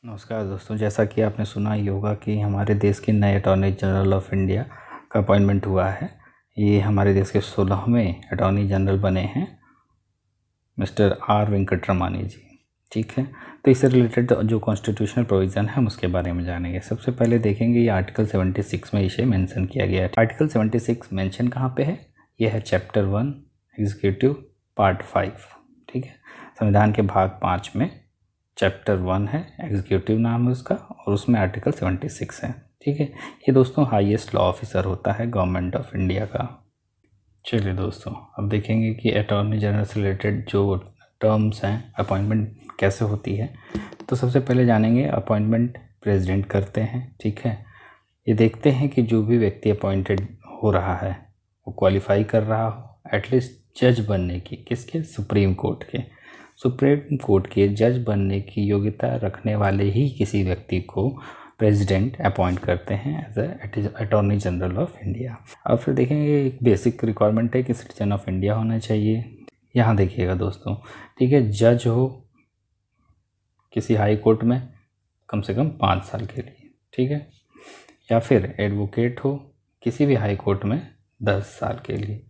नमस्कार दोस्तों, जैसा कि आपने सुना ही होगा कि हमारे देश के नए अटॉर्नी जनरल ऑफ इंडिया का अपॉइंटमेंट हुआ है। ये हमारे देश के 16वें अटॉर्नी जनरल बने हैं मिस्टर आर वेंकटरमणी जी। ठीक है, तो इससे रिलेटेड जो कॉन्स्टिट्यूशनल प्रोविज़न है हम उसके बारे में जानेंगे। सबसे पहले देखेंगे ये आर्टिकल 76 में इसे मेंशन किया गया है। आर्टिकल 76 मेंशन कहाँ पे है? यह है चैप्टर 1 एग्जीक्यूटिव पार्ट 5। ठीक है, संविधान के भाग 5 में चैप्टर 1 है, एग्जीक्यूटिव नाम है उसका, और उसमें आर्टिकल 76 है। ठीक है, ये दोस्तों हाईएस्ट लॉ ऑफिसर होता है गवर्नमेंट ऑफ इंडिया का। चलिए दोस्तों, अब देखेंगे कि अटॉर्नी जनरल से रिलेटेड जो टर्म्स हैं, अपॉइंटमेंट कैसे होती है। तो सबसे पहले जानेंगे अपॉइंटमेंट प्रेसिडेंट करते हैं। ठीक है, ये देखते हैं कि जो भी व्यक्ति अपॉइंटेड हो रहा है वो क्वालिफाई कर रहा हो एटलीस्ट जज बनने की, किसके? सुप्रीम कोर्ट के जज बनने की योग्यता रखने वाले ही किसी व्यक्ति को प्रेसिडेंट अपॉइंट करते हैं as attorney general of India. अब फिर देखेंगे एक बेसिक रिक्वायरमेंट है कि सिटीजन ऑफ इंडिया होना चाहिए। यहाँ देखिएगा दोस्तों, ठीक है, जज हो किसी हाई कोर्ट में कम से कम 5 साल के लिए, ठीक है, या फिर एडवोकेट हो किसी भी हाई कोर्ट में 10 साल के लिए।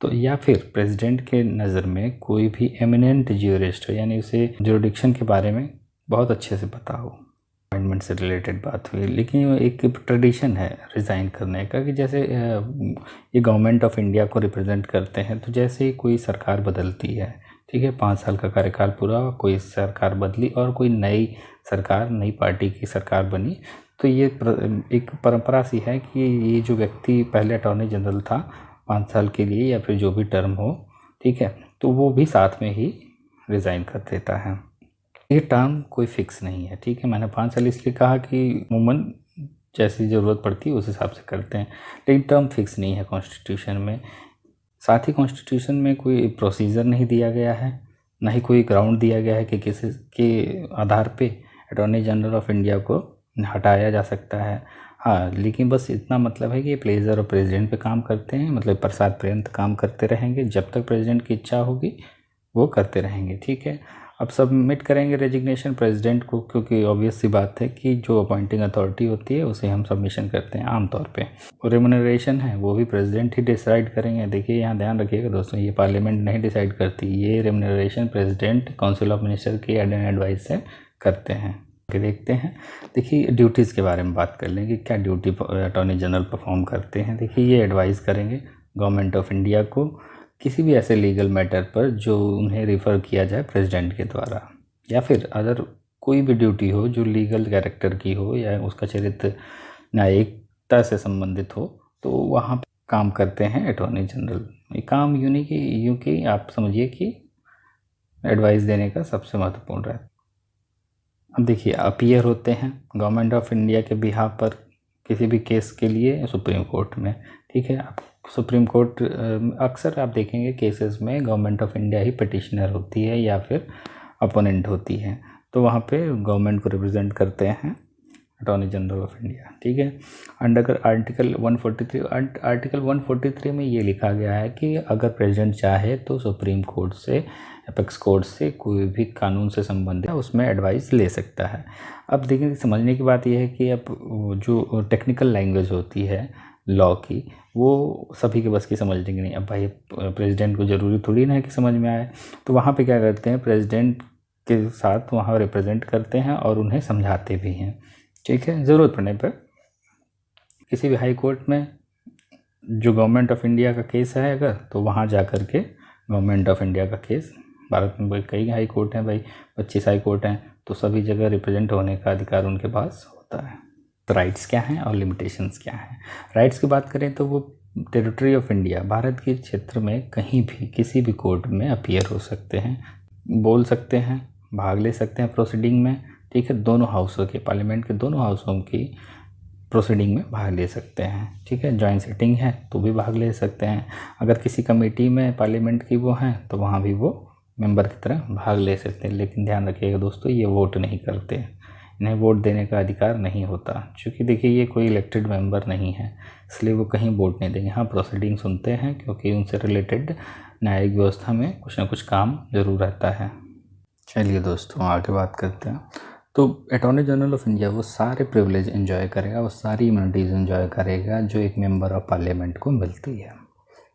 तो या फिर प्रेसिडेंट के नज़र में कोई भी एमिनेंट ज्यूरिस्ट हो, यानी उसे ज्यूरिडिक्शन के बारे में बहुत अच्छे से पता हो। अपॉइंटमेंट से रिलेटेड बात हुई, लेकिन ये एक ट्रेडिशन है रिज़ाइन करने का कि जैसे ये गवर्नमेंट ऑफ इंडिया को रिप्रेजेंट करते हैं, तो जैसे ही कोई सरकार बदलती है, ठीक है, 5 साल का कार्यकाल पूरा, कोई सरकार बदली और कोई नई सरकार, नई पार्टी की सरकार बनी, तो ये एक परंपरा सी है कि ये जो व्यक्ति पहले अटॉर्नी जनरल था 5 साल के लिए या फिर जो भी टर्म हो, ठीक है, तो वो भी साथ में ही रिज़ाइन कर देता है। ये टर्म कोई फिक्स नहीं है। ठीक है, मैंने 5 साल इसलिए कहा कि अमूमन जैसी ज़रूरत पड़ती है उस हिसाब से करते हैं, लेकिन टर्म फिक्स नहीं है कॉन्स्टिट्यूशन में। साथ ही कॉन्स्टिट्यूशन में कोई प्रोसीजर नहीं दिया गया है, ना ही कोई ग्राउंड दिया गया है कि किसी के आधार पे अटॉर्नी जनरल ऑफ इंडिया को हटाया जा सकता है। हाँ, लेकिन बस इतना मतलब है कि ये प्लेजर और प्रेसिडेंट पे काम करते हैं, मतलब प्रसाद पर्यंत काम करते रहेंगे, जब तक प्रेसिडेंट की इच्छा होगी वो करते रहेंगे। ठीक है, अब सबमिट करेंगे रेजिग्नेशन प्रेसिडेंट को, क्योंकि ऑब्वियस सी बात है कि जो अपॉइंटिंग अथॉरिटी होती है उसे हम सबमिशन करते हैं आमतौर पे। और रेमुनरेशन है वो भी प्रेसिडेंट ही डिसाइड करेंगे। देखिए, यहाँ ध्यान रखिएगा दोस्तों, ये पार्लियामेंट नहीं डिसाइड करती, ये remuneration president council of minister की एडवाइस से करते हैं। देखते हैं, देखिए ड्यूटीज़ के बारे में बात कर लें कि क्या ड्यूटी अटॉर्नी जनरल परफॉर्म करते हैं। देखिए, ये एडवाइस करेंगे गवर्नमेंट ऑफ इंडिया को किसी भी ऐसे लीगल मैटर पर जो उन्हें रिफ़र किया जाए प्रेसिडेंट के द्वारा, या फिर अगर कोई भी ड्यूटी हो जो लीगल कैरेक्टर की हो या उसका चरित्र न्यायिकता से संबंधित हो, तो वहाँ पे काम करते हैं अटॉर्नी जनरल। ये काम यूँ कि आप समझिए कि एडवाइस देने का सबसे महत्वपूर्ण रहता है। अब देखिए, अपीयर होते हैं गवर्नमेंट ऑफ इंडिया के बिहाफ पर किसी भी केस के लिए सुप्रीम कोर्ट में। ठीक है, अब सुप्रीम कोर्ट अक्सर आप देखेंगे केसेस में government of India he petitioner होती है या फिर अपोनेंट होती है, तो वहाँ पे गवर्नमेंट को रिप्रेजेंट करते हैं अटॉर्नी जनरल ऑफ इंडिया। ठीक है, अंडर आर्टिकल 143 में ये लिखा गया है कि अगर प्रेसिडेंट चाहे तो सुप्रीम कोर्ट से, एपेक्स कोर्ट से कोई भी कानून से संबंधित उसमें एडवाइस ले सकता है। अब देखिए, समझने की बात यह है कि अब जो टेक्निकल लैंग्वेज होती है लॉ की, वो सभी के बस की समझने की नहीं। अब भाई प्रेसिडेंट को ज़रूरी थोड़ी ना है कि समझ में आए, तो वहाँ पे क्या करते हैं, प्रेसिडेंट के साथ वहाँ रिप्रेजेंट करते हैं और उन्हें समझाते भी हैं। ठीक है, ज़रूरत पड़ने पर किसी भी हाई कोर्ट में जो गवर्नमेंट ऑफ इंडिया का केस है अगर, तो वहाँ जा कर के गवर्नमेंट ऑफ इंडिया का केस, भारत में कई हाई कोर्ट हैं भाई, 25 हाई कोर्ट हैं, तो सभी जगह रिप्रेजेंट होने का अधिकार उनके पास होता है। तो राइट्स क्या हैं और लिमिटेशंस क्या हैं? राइट्स की बात करें तो वो टेरिटरी ऑफ इंडिया, भारत के क्षेत्र में कहीं भी किसी भी कोर्ट में अपीयर हो सकते हैं, बोल सकते हैं, भाग ले सकते हैं प्रोसीडिंग में। ठीक है, दोनों हाउसों के, पार्लियामेंट के दोनों हाउसों की प्रोसीडिंग में भाग ले सकते हैं। ठीक है, जॉइंट सिटिंग है तो भी भाग ले सकते हैं। अगर किसी कमेटी में पार्लियामेंट की वो हैं तो वहाँ भी वो मेंबर की तरह भाग ले सकते हैं। लेकिन ध्यान रखिएगा दोस्तों, ये वोट नहीं करते, इन्हें वोट देने का अधिकार नहीं होता, क्योंकि देखिए ये कोई इलेक्टेड मेंबर नहीं है, इसलिए वो कहीं वोट नहीं देंगे। हाँ, प्रोसीडिंग सुनते हैं क्योंकि उनसे रिलेटेड न्यायिक व्यवस्था में कुछ ना कुछ काम ज़रूर रहता है। चलिए दोस्तों, आगे बात करते हैं। तो अटॉर्नी जनरल ऑफ इंडिया वो सारे प्रिविलेज एंजॉय करेगा, वो सारी इम्यूनिटीज़ एंजॉय करेगा जो एक मेंबर ऑफ पार्लियामेंट को मिलती है।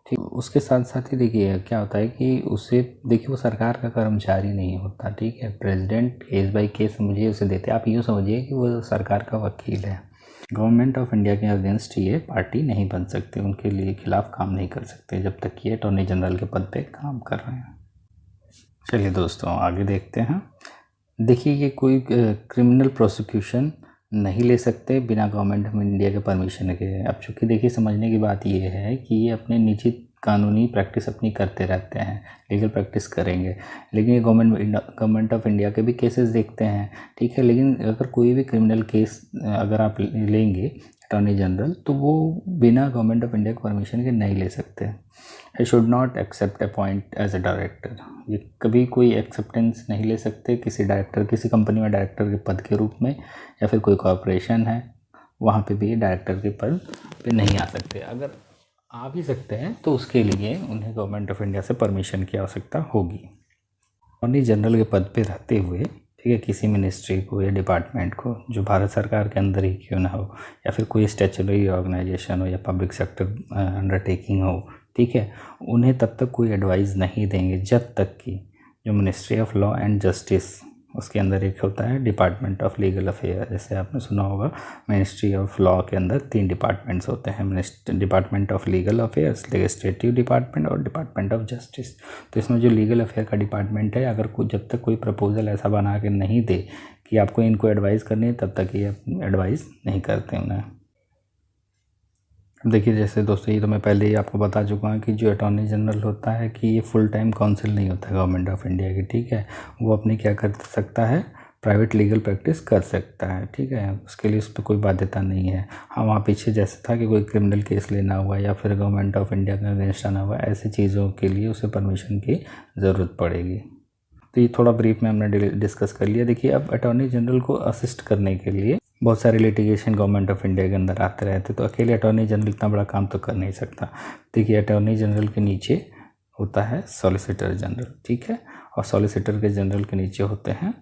ठीक, उसके साथ साथ ही देखिए क्या होता है कि उसे देखिए वो सरकार का कर्मचारी नहीं होता, ठीक है। प्रेसिडेंट केस बाय केस समझिए उसे देते, आप यूँ समझिए कि वो सरकार का वकील है। गवर्नमेंट ऑफ इंडिया के अगेंस्ट ये पार्टी नहीं बन सकती, उनके लिए खिलाफ काम नहीं कर सकते जब तक ये अटॉर्नी जनरल के पद पे काम कर रहे हैं। चलिए दोस्तों आगे देखते हैं। देखिए ये कोई क्रिमिनल प्रोसिक्यूशन नहीं ले सकते बिना गवर्नमेंट ऑफ इंडिया के परमिशन के। अब चूँकि देखिए समझने की बात ये है कि ये अपने निजी कानूनी प्रैक्टिस अपनी करते रहते हैं, लीगल प्रैक्टिस करेंगे, लेकिन ये गवर्नमेंट ऑफ इंडिया के भी केसेस देखते हैं, ठीक है। लेकिन अगर कोई भी क्रिमिनल केस अगर आप लेंगे अटॉर्नी जनरल, तो वो बिना गवर्नमेंट ऑफ इंडिया के परमिशन के नहीं ले सकते। I should not accept appoint as a director, ये कभी कोई एक्सेप्टेंस नहीं ले सकते किसी डायरेक्टर, किसी कंपनी में डायरेक्टर के पद के रूप में, या फिर कोई कॉरपोरेशन है वहाँ पे भी डायरेक्टर के पद पे नहीं आ सकते। अगर आ भी सकते हैं तो उसके लिए उन्हें गवर्नमेंट ऑफ इंडिया से परमिशन की आवश्यकता होगी। अटॉर्नी जनरल के पद पे रहते हुए, ठीक है, किसी मिनिस्ट्री को या डिपार्टमेंट को जो भारत सरकार के अंदर ही क्यों ना हो, या फिर कोई स्टैच्यूटरी ऑर्गेनाइजेशन हो या पब्लिक सेक्टर अंडरटेकिंग हो, ठीक है, उन्हें तब तक कोई एडवाइस नहीं देंगे जब तक कि जो ministry of law and justice, उसके अंदर एक होता है डिपार्टमेंट ऑफ लीगल अफेयर, जैसे आपने सुना होगा मिनिस्ट्री ऑफ लॉ के अंदर 3 डिपार्टमेंट्स होते हैं, department of legal affairs, legislative department और डिपार्टमेंट ऑफ जस्टिस। तो इसमें जो लीगल अफेयर का डिपार्टमेंट है, अगर जब तक कोई प्रपोजल ऐसा बना के नहीं दे कि आपको इनको एडवाइस करनी है, तब तक ये एडवाइस नहीं करते उन्हें। देखिए जैसे दोस्तों ये तो मैं पहले ही आपको बता चुका हूँ कि जो अटॉर्नी जनरल होता है कि ये फुल टाइम काउंसिल नहीं होता है गवर्नमेंट ऑफ इंडिया की, ठीक है। वो अपनी क्या कर सकता है, प्राइवेट लीगल प्रैक्टिस कर सकता है, ठीक है। उसके लिए उस पर कोई बाध्यता नहीं है। हाँ वहाँ पीछे जैसे था कि कोई क्रिमिनल केस लेना हुआ या फिर गवर्नमेंट ऑफ इंडिया का अगेंस्ट आना हुआ, ऐसी चीज़ों के लिए उसे परमिशन की ज़रूरत पड़ेगी। तो ये थोड़ा ब्रीफ में हमने डिस्कस कर लिया। देखिए अब अटॉर्नी जनरल को असिस्ट करने के लिए बहुत सारे लिटिगेशन गवर्नमेंट ऑफ इंडिया के अंदर आते रहते, तो अकेले अटॉर्नी जनरल इतना बड़ा काम तो कर नहीं सकता। देखिए अटॉर्नी जनरल के नीचे होता है सॉलिसिटर जनरल, ठीक है, और सॉलिसिटर के जनरल के नीचे होते हैं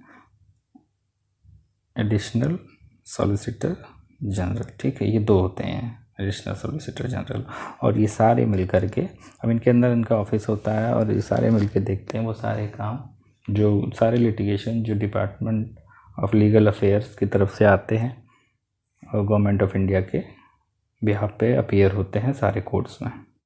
एडिशनल सॉलिसिटर जनरल, ठीक है। ये 2 होते हैं एडिशनल सॉलिसिटर जनरल, और ये सारे मिल कर के, अब इनके अंदर इनका ऑफिस होता है और ये सारे मिल के देखते हैं वो सारे काम, जो सारे लिटिगेशन जो डिपार्टमेंट ऑफ लीगल अफेयर्स की तरफ से आते हैं और गवर्नमेंट ऑफ इंडिया के बिहाफ पे अपीयर होते हैं सारे कोर्ट्स में।